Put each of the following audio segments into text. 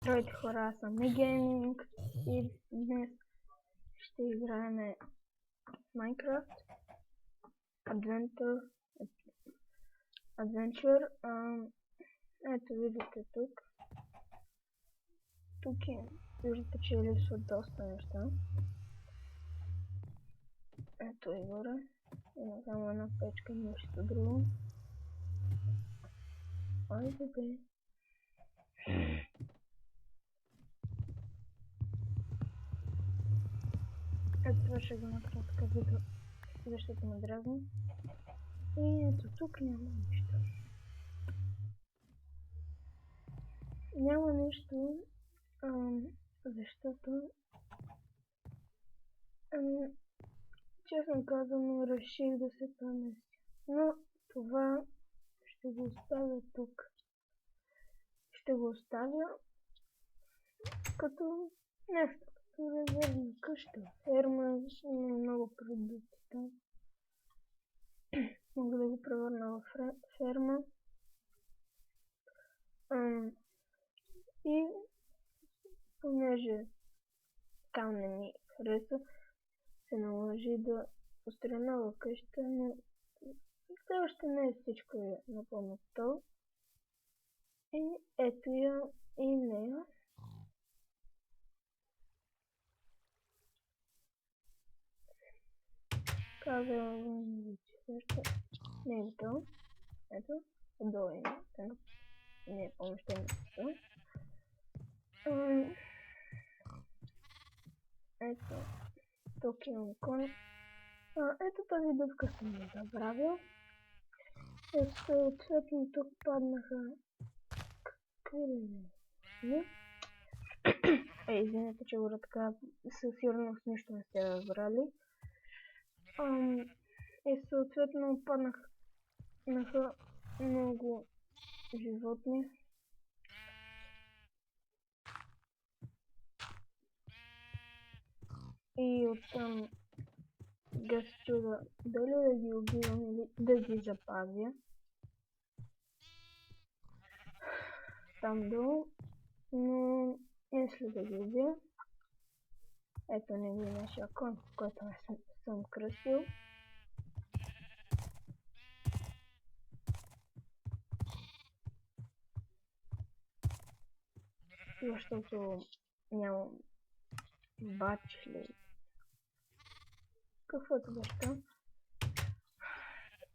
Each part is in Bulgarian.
Здравейте хора, аз съм Мигейминг и днес ще играем Minecraft Adventure. Ето виждате тук. Виждате, че липсват доста неща. Ето и горе. Има само една печка, нищо друго. Айде бе. Ето това ще го направя така видео, защото ме дразни. И ето тук няма нищо. Няма нищо, защото честно казано реших да се преместя. Но това ще го оставя тук. Ще го оставя като нещо, като резервна къща. Ферма, има много продукти там. Мога да го превърна в ферма. И понеже там не ми хареса, се наложи да построя нова къща, но все още не е всичко напълно то. И ето я и нея. Казвам ви, че също не е готово. Ето, отдолу има. Не е помещението. Ето, тук имам кон. Ето тази дъвка съм я забравил. Съответно тук паднаха какви. Извинете, че говоря така, със сигурност нищо не сте разбрали. И съответно паднаха много животни. И оттам да се чуда дали да ги убивам или да ги запазя. Там долу, но мисля да ги убия. Ето не ви нашия кон, който съм кръстил. Защото нямам бачли. Каквото беше там.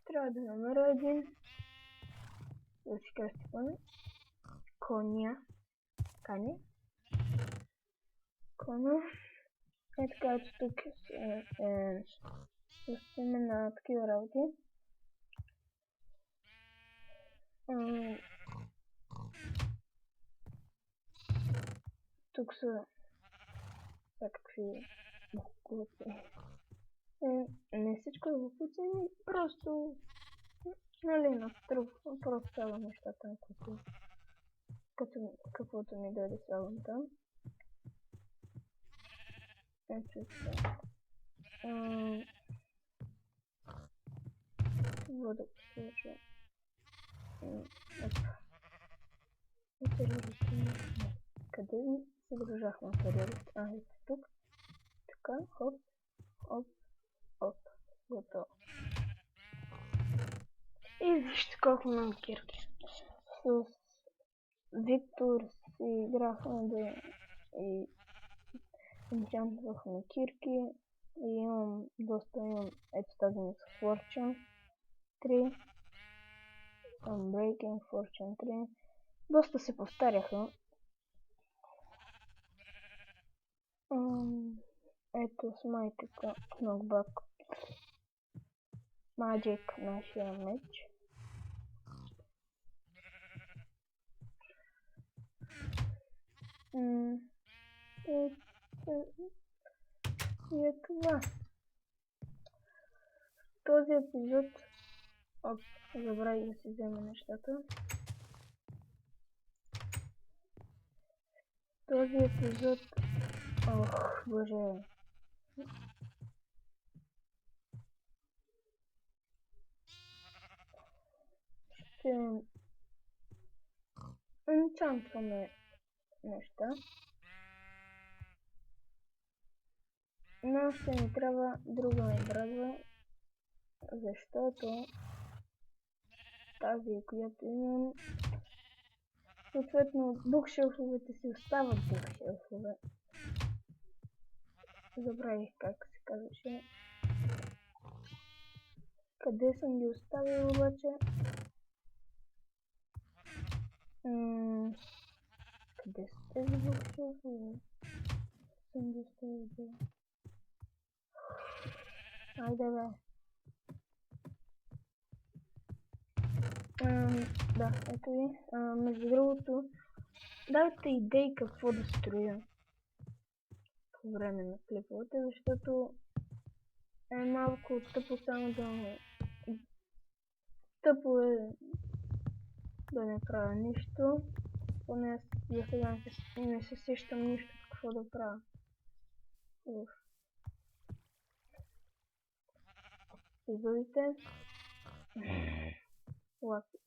Трябва да намеря един. Да си кръсти коня. Коня. Е така, че тук стоиме на такива работи. Тук са всякакви букуци. Не всичко е букуци, просто нали просто слагам нещата, каквото ми дойде слагам там. Ето това. Вода сложа. Материалите. Къде се държах материалите? Ето тук. Така, хоп, хоп, хоп. Готово. И вижте колко много кирки. С Виктор си играхме и енчантвахме кирки. И имам ето тази ми с Fortune 3. Unbreaking Fortune 3. Доста се повтаряха. Ето смайтика Knockback Magic, нашия меч. И е това. Този епизод... забравих да си взема нещата. Този епизод... боже... Ще... енчантваме неща. Но ще ни трябва друга награда, защото тази, която имам, съответно букшелфовете си остават букшелфове. Забравих как се казваше. Къде съм ги оставил обаче? Къде са тези букшелфове? Съм ги оставил, да. Айде бе. Да, ето ви. Между другото, дайте идеи какво да строя по време на клиповете, защото е малко тъпо само да... Тъпо е да не правя нищо. Поне за сега не се сещам нищо какво да правя. Излизате. Лапи.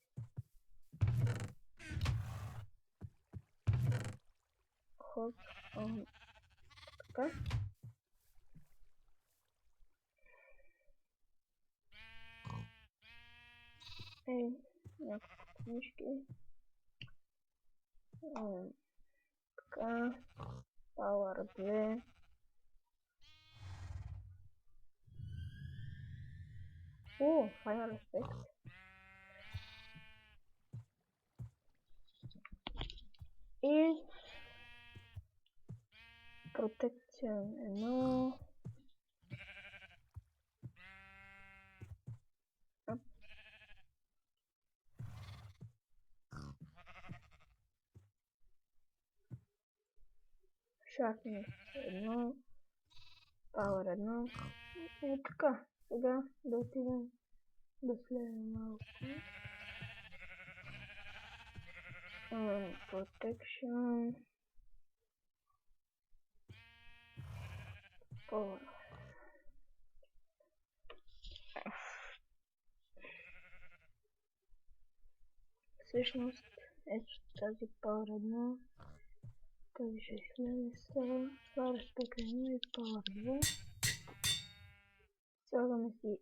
Хоп. Така. Няколко книжки. Така. Power 2. О, Fire Effect. И Protection 1. Sharpness 1. Power 1. И така. Сега да отидем да следваме малко. Protection. Power. Всъщност, ето тази Power 1. Тази ще изследва. Това разпека 1 и Power 2. Слагаме си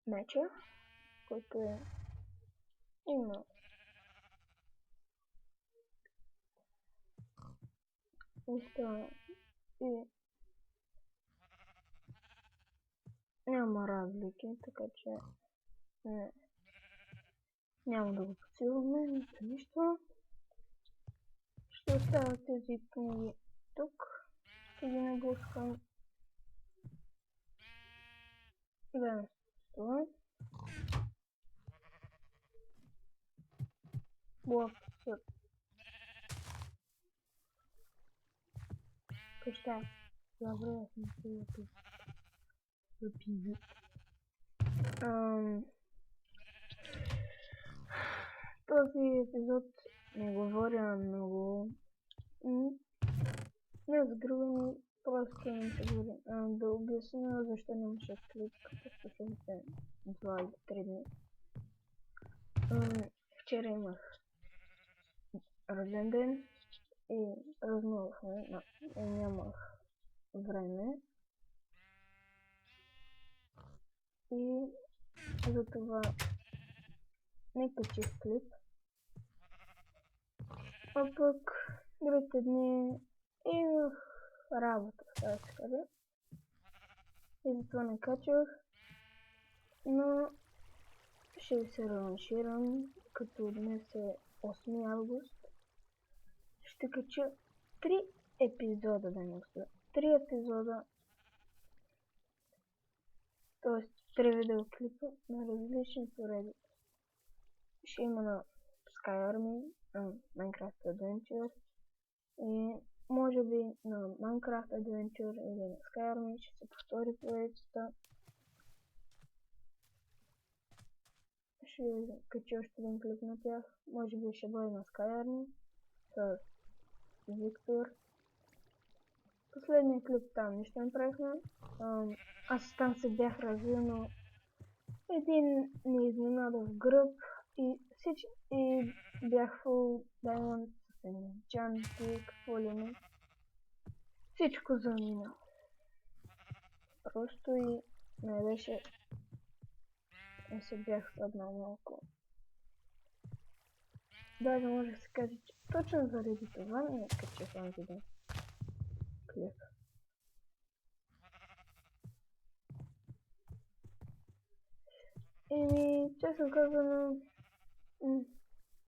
меча, който е има и няма разлики, така че няма да го подсилваме, нищо. Ще оставя тези книги тук, ще ги наблъскам. Заедно с това. Блок с къща. Добре, аз не се запизи. Този епизод не говоря много. Не за друго, просто не се говори. Да обясня защо нямаше клип в последните 2 или 3 дни. Вчера имах рожден ден и празнувахме, но нямах време. И затова не качих клип. А пък другите дни имах работа, така да се каже. И затова не качвах. Но ще ви се реванширам, като днес е 8 август. Ще кача 3 епизода денес. 3 епизода. Тоест 3 видеоклипа на различни поредици. Ще има на Sky Army, Minecraft Adventure и може би на Minecraft Adventure или на Sky Army ще се повтори поредицата. Ще кача още един клип на тях. Може би ще бъде на Sky Army с Виктор. Последния клип там нищо не правихме. Аз там се бях развил, но един ни изненада в гръб и бях full diamond с енчанти, какво ли не. Всичко замина. Просто и не беше... Не се бях паднал малко. Даже може да се каже, че точно заради това не качих онзи ден клип. Честно казано,